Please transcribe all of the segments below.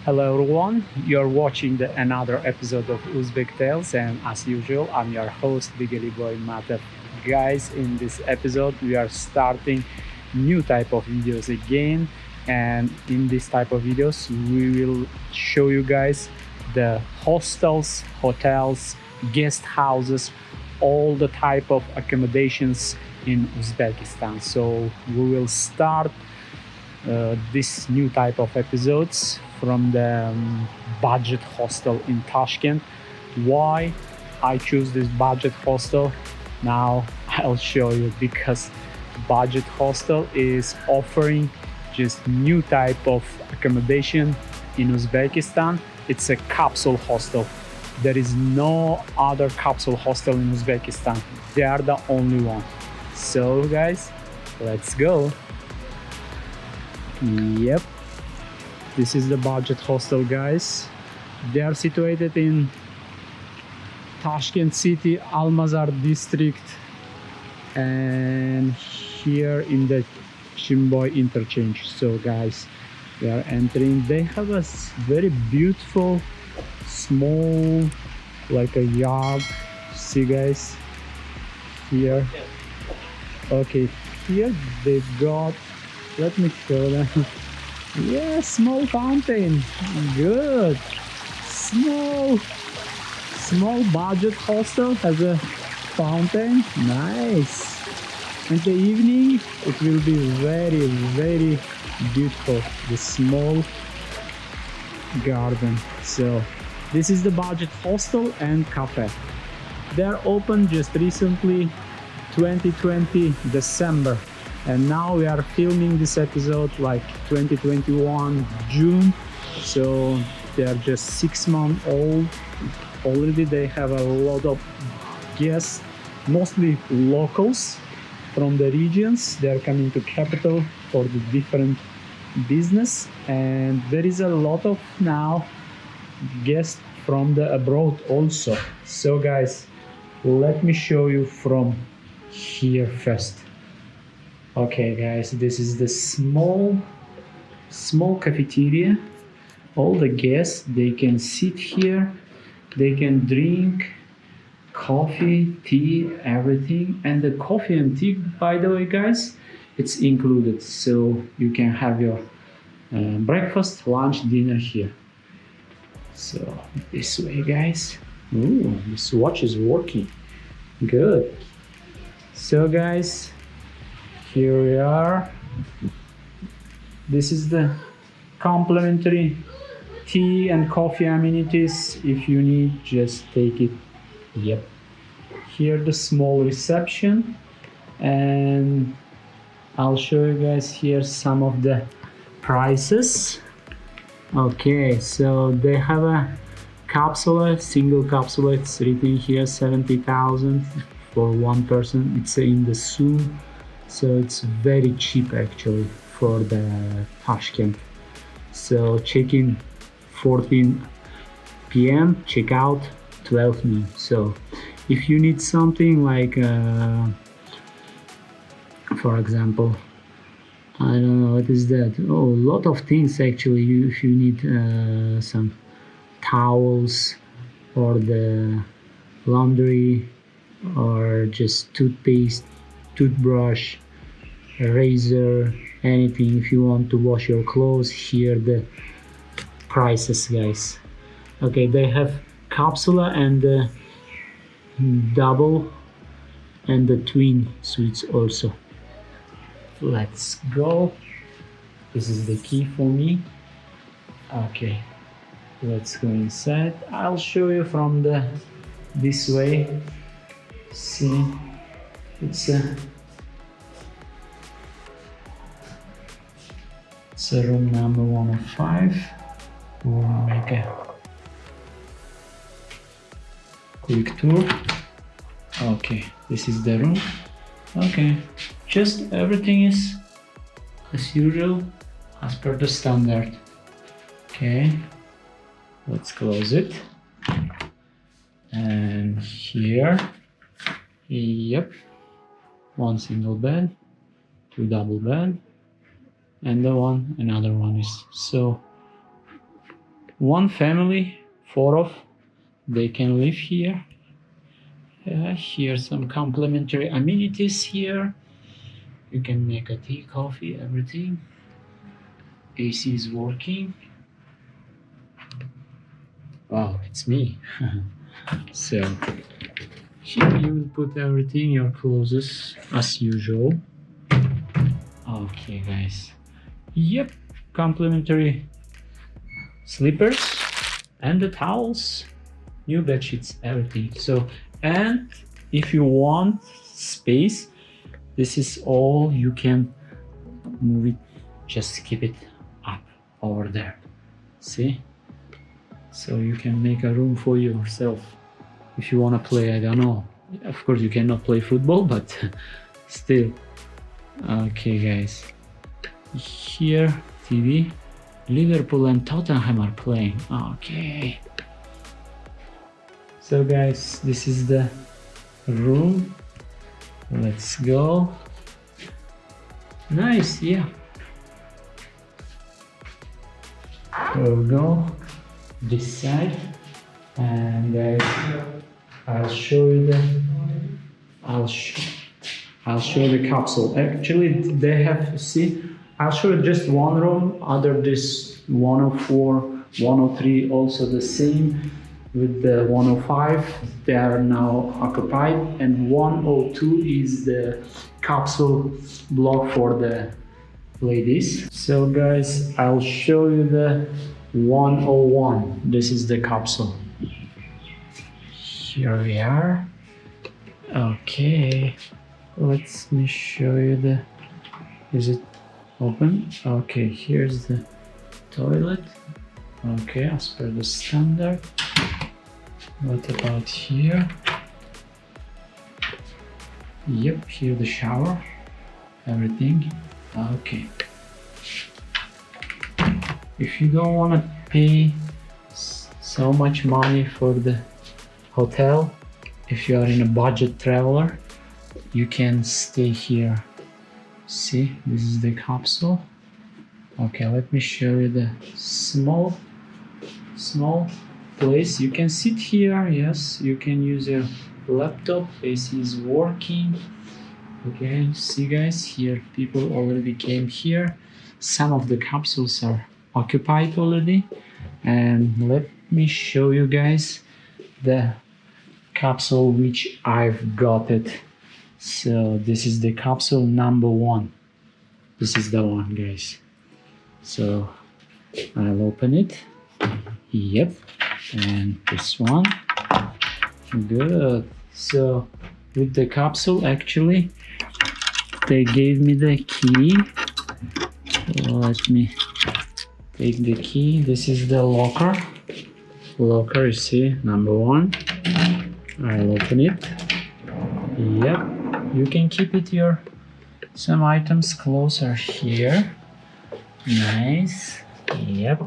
Hello everyone, you're watching another episode of Uzbektales, and as usual I'm your host Bigely Boy Matev. Guys, in this episode we are starting new type of videos again, and in this type of videos we will show you guys the hostels, hotels, guest houses, all the type of accommodations in Uzbekistan. So we will start this new type of episodes from the Budjet Hostel in Tashkent. Why I choose this Budjet Hostel? Now I'll show you, because Budget Hostel is offering just new type of accommodation in Uzbekistan. It's a capsule hostel. There is no other capsule hostel in Uzbekistan. They are the only one. So guys, let's go. Yep, this is the Budget Hostel, guys. They are situated in Tashkent city, Almazar district, and here in the Chimboy interchange. So guys, we are entering. They have a very beautiful small, like a yard. See guys, here. Okay, here they got, let me show them. Yeah, small fountain. Good. Small budget hostel has a fountain. Nice. In the evening it will be very, very beautiful. The small garden. So this is the Budget Hostel and Cafe. They're open just recently, 2020 December, and now we are filming this episode like 2021 June, so they are just 6 months old. Already they have a lot of guests, mostly locals from the regions. They are coming to capital for the different business, and there is a lot of now guests from the abroad also. So guys, let me show you from here first. Okay guys, this is the small cafeteria. All the guests, they can sit here, they can drink coffee, tea, everything. And the coffee and tea, by the way guys, it's included, so you can have your breakfast, lunch, dinner here. So this way guys. Ooh, this watch is working good. So guys, here we are. This is the complimentary tea and coffee amenities. If you need, just take it. Yep. Here the small reception, and I'll show you guys here some of the prices. Okay, so they have a capsule, single capsule. It's written here 70,000 for one person. It's in the Zoom, so it's very cheap actually for the Tashkent. So check-in 14 p.m, check out 12 noon. So if you need something like for example, I don't know, what is that? Oh, a lot of things actually. If you need some towels, or the laundry, or just toothpaste, toothbrush, razor, anything. If you want to wash your clothes, here the prices guys. Okay, they have capsule and the double and the twin suites also. Let's go. This is the key for me. Okay, let's go inside. I'll show you from this way. See, it's a room number 105. We'll make a quick tour. Okay, this is the room. Okay, just everything is as usual, as per the standard. Okay, let's close it. And here, yep, one single bed, two double bed, and the one, another one is. So one family, 4 of, they can live here. Here's some complimentary amenities here. You can make a tea, coffee, everything. AC is working. Wow, it's me. So here you will put everything, your clothes as usual. Okay, guys. Yep, complimentary slippers and the towels, new bed sheets, everything. So, and if you want space, this is all you can move it, just keep it up over there. See? So you can make a room for yourself if you want to play. I don't know, of course you cannot play football, but still. Okay, guys, here TV, Liverpool and Tottenham are playing. Okay, so guys, this is the room. Let's go. Nice, yeah. There we go. This side, and guys, I'll show you the capsule. Actually, they have, see, I'll show you just one room. Other this 104, 103 also the same with the 105. They are now occupied, and 102 is the capsule block for the ladies. So guys, I'll show you the 101. This is the capsule. Here we are. Okay, let me show you the, is it open? Okay, here's the toilet. Okay, as per the standard. What about here? Yep, here the shower, everything. Okay, if you don't want to pay so much money for the hotel, if you are in a budget traveler, you can stay here. See, this is the capsule. Okay, let me show you the small place. You can sit here. Yes, you can use your laptop. AC is working. Okay, see guys, here people already came here. Some of the capsules are occupied already, and let me show you guys the capsule which I've got it. So this is the capsule number 1. This is the one, guys. So I'll open it. Yep, and this one. Good. So with the capsule, actually they gave me the key. Let me take the key. This is the locker, you see, number 1. I'll open it. Yep, you can keep it your some items closer here. Nice. Yep,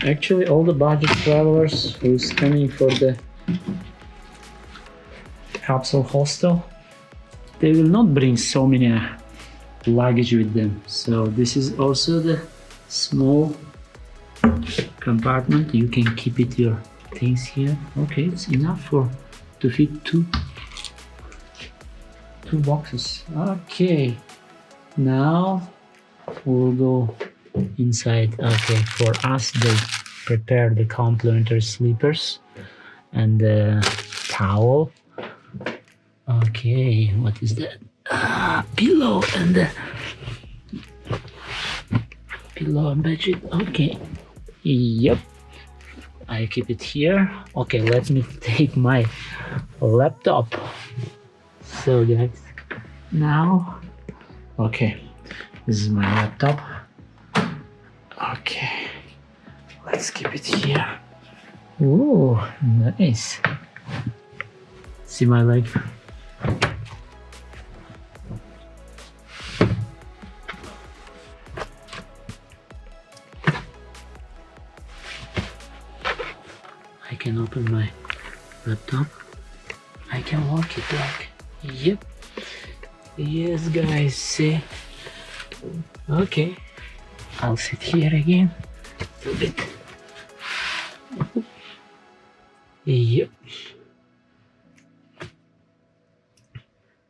actually all the budget travelers who's coming for the Capsule Hostel, they will not bring so many luggage with them. So this is also the small compartment. You can keep it your things here. Okay, it's enough to fit two boxes. Okay, now we'll go inside. Okay, for us they prepare the complimentary sleepers and the towel. Okay, what is that? Pillow and the pillow and bedsheet. Okay, yep, I keep it here. Okay, let me take my laptop. So guys, now, okay, this is my laptop. Okay, let's keep it here. Ooh, nice. See my leg? I can open my laptop. I can lock it like, yep. Yes guys, see, Okay, I'll sit here again a bit. Yep.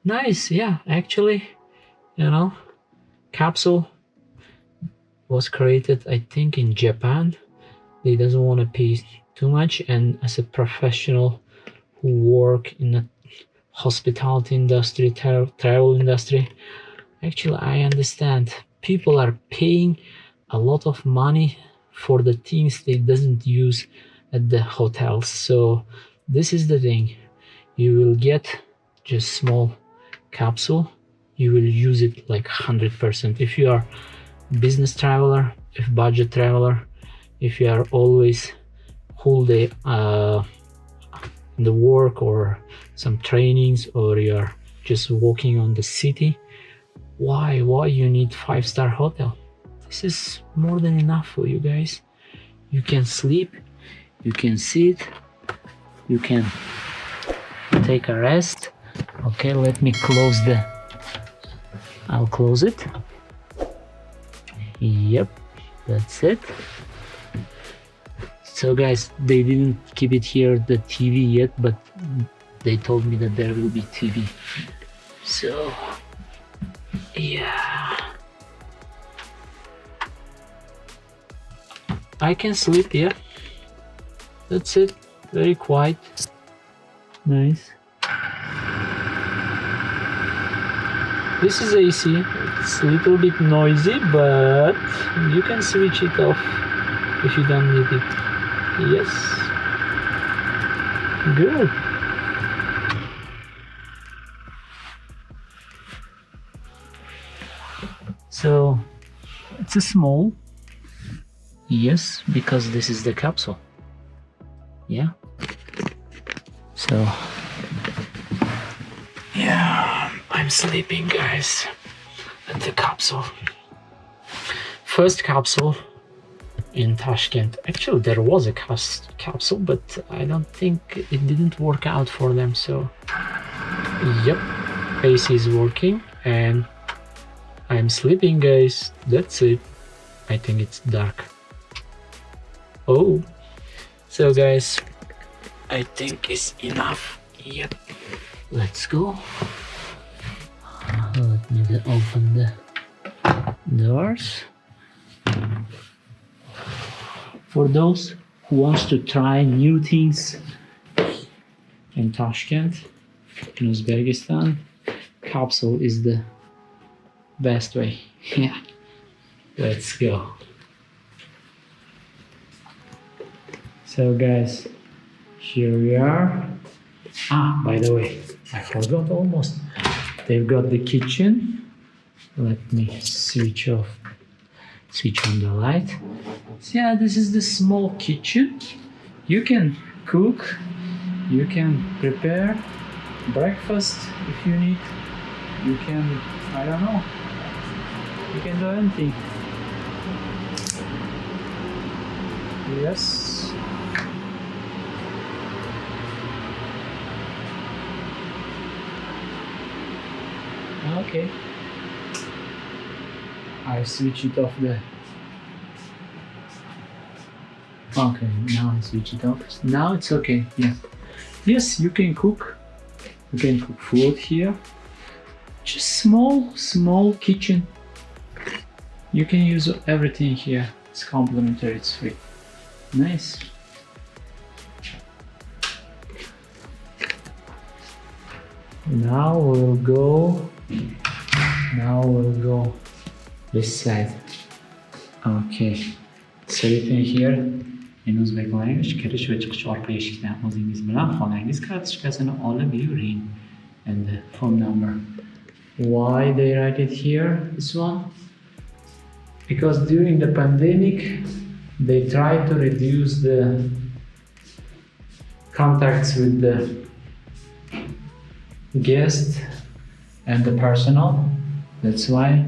Nice, yeah, actually, you know, Capsule was created, I think, in Japan. They doesn't want to pay too much, and as a professional who work in the hospitality industry, travel industry, actually I understand people are paying a lot of money for the things they doesn't use at the hotels. So this is the thing, you will get just small capsule, you will use it like 100%. If you are business traveler, if budget traveler, if you are always whole day in the work or some trainings, or you are just walking on the city, why you need 5-star hotel? This is more than enough for you guys. You can sleep, you can sit, you can take a rest. Okay, let me close I'll close it. Yep, that's it. So guys, they didn't keep it here, the TV yet, but they told me that there will be TV. So yeah, I can sleep here. That's it, very quiet, nice. This is AC, it's a little bit noisy, but you can switch it off if you don't need it. Yes, good. So it's a small, yes, because this is the capsule. Yeah, so yeah, I'm sleeping, guys, at the capsule. First capsule in Tashkent. Actually, there was a capsule, but I don't think it didn't work out for them. So yep, AC is working and I'm sleeping, guys. That's it. I think it's dark. Oh, so guys, I think it's enough. Yep, let's go. Let me open the doors. For those who wants to try new things in Tashkent, in Uzbekistan, capsule is the best way. Yeah, let's go. So guys, here we are. By the way, I forgot almost. They've got the kitchen. Let me switch on the light. So yeah, this is the small kitchen. You can cook, you can prepare breakfast if you need. You can, I don't know, you can do anything. Yes. Okay. I switch it off the. Okay, now I switch it off. Now it's okay. Yeah. Yes, you can cook. You can cook food here. Just small kitchen. You can use everything here. It's complimentary. It's free. Nice. Now we'll go this side. Okay. So written here in Uzbek language, kirish va chiqish orqa eshikdan o'zingiz bilan xonangiz kartochkasini olib yuring, and the phone number. Why they write it here, this one? Because during the pandemic they try to reduce the contacts with the guest and the personnel. That's why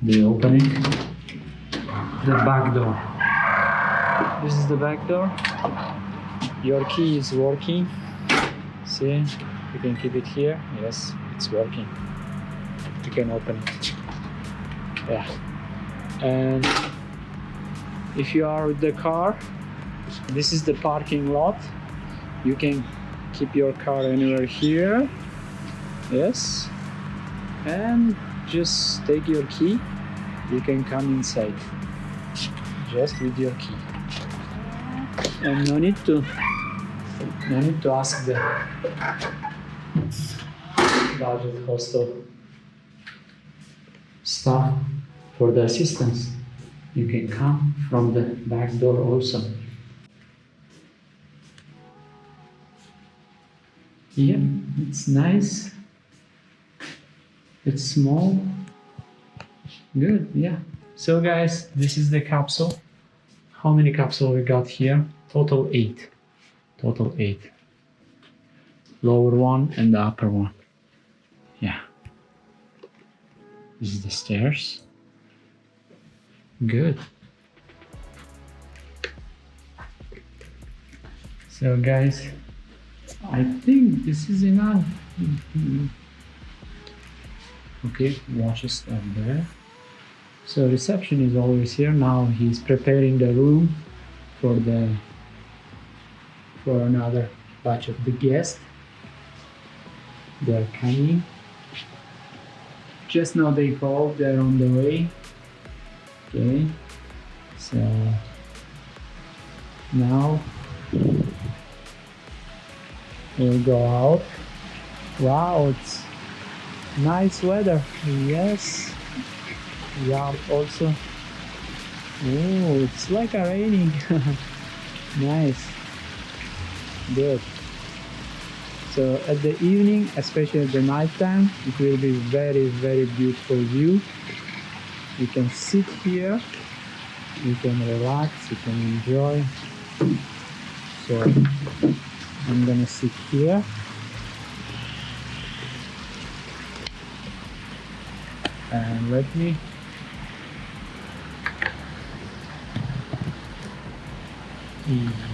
they open it. The back door. This is the back door. Your key is working. See, you can keep it here. Yes, it's working. You can open it. Yeah. And if you are with the car, this is the parking lot. You can keep your car anywhere here. Yes. And just take your key. You can come inside just with your key. And no need to ask the Budjet Hostel staff for the assistance. You can come from the back door also. Yeah, it's nice. It's small. Good, yeah. So guys, this is the capsule. How many capsules we got here? Total 8. Total 8. Lower one and the upper one. Yeah. This is the stairs. Good. So guys, I think this is enough. Okay, watches up there. So reception is always here. Now he's preparing the room for another batch of the guests. They are coming. Just now they called, they're on the way. Okay, so now we'll go out. Wow, it's nice weather. Yes. Yeah, also. Oh, it's like a raining. Nice. Good. So at the evening, especially at the night time, it will be very, very beautiful view. You can sit here, you can relax, you can enjoy. So I'm gonna sit here. And let me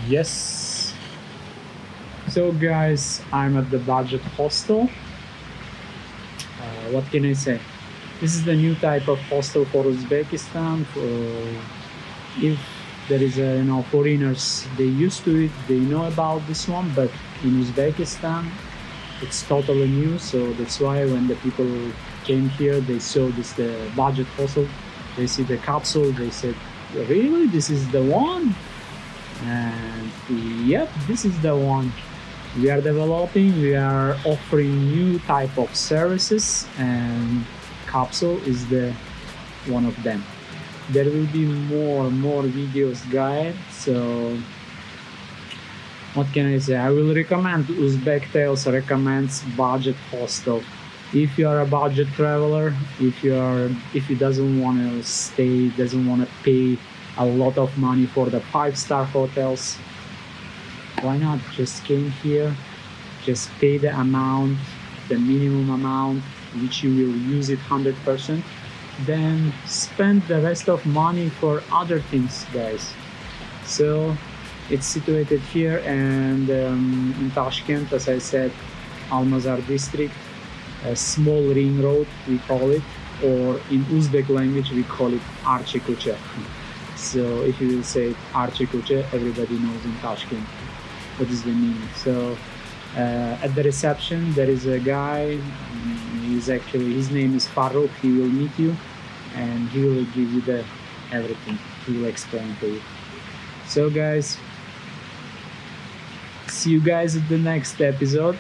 yes. So guys, I'm at the Budjet Hostel. What can I say? This is the new type of hostel for Uzbekistan. If there is foreigners, they used to it, they know about this one, but in Uzbekistan it's totally new. So that's why when the people came here, they saw this the Budjet Hostel, they see the capsule, they said, really, this is the one? And yep, this is the one. We are developing, we are offering new type of services, and capsule is the one of them. There will be more videos, guys. So what can I say? I will recommend Uzbektales recommends Budjet Hostel. If you are a budget traveler, if you doesn't want to stay, doesn't want to pay a lot of money for the 5-star hotels, why not just came here, just pay the amount, the minimum amount, which you will use it 100%, then spend the rest of money for other things, guys. So it's situated here, and in Tashkent, as I said, Almazar district, a small ring road we call it, or in Uzbek language we call it Archikuche. So if you will say Archikuche, everybody knows in Tashkent what is the meaning. So at the reception there is a guy. His name is Farouk. He will meet you and he will give you the everything. He will explain to you. So guys, see you guys at the next episode.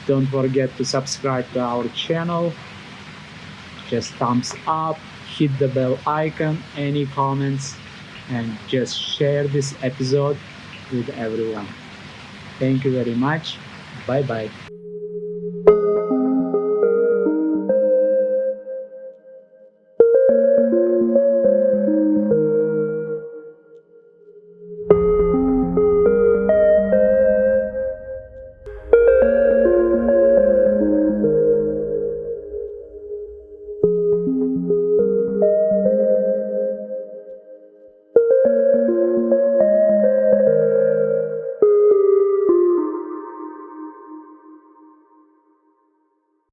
Don't forget to subscribe to our channel. Just thumbs up, hit the bell icon, any comments, and just share this episode with everyone. Thank you very much. Bye bye.